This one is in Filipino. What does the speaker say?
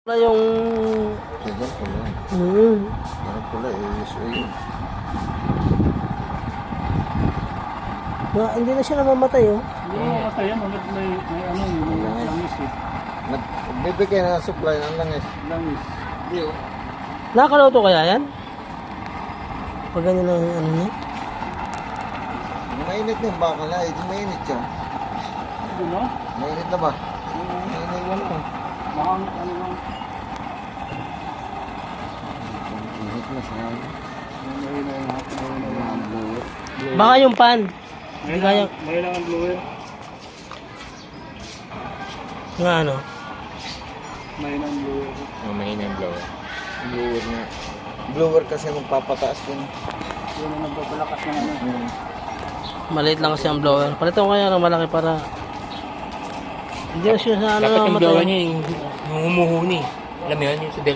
Wala yung... Ganyan pala. Ganyan pala eh. So yun. Hindi na siya namamatay, oh. Hindi mo mamatay yan. Hanggat may ano, may langis eh. Nagbibigay na ng supply ng langis. Langis. Hindi oh. Nakakaloto kaya yan? Pag ganyan ang ano niya? Mainit yung baka na eh. Mainit siya. Hindi no? Mainit na ba? Mainit wala mo. Mahang ano lang. Mainit na siya. Mahina yung hapon. Mahina yung blower. Baka yung pan. Hindi kaya... Mahina ang blower. Nga ano? Mahina ang blower. Mahina yung blower. Blower na. Blower kasi magpapataas yun. Yun ang nagpapalakas ng ano. Maliit lang kasi ang blower. Palitan ko kaya ng malaki para... Hindi na siya sa ano Dapat yung namatay. blower niya yung humuhuni. Alam mo yun, yung sa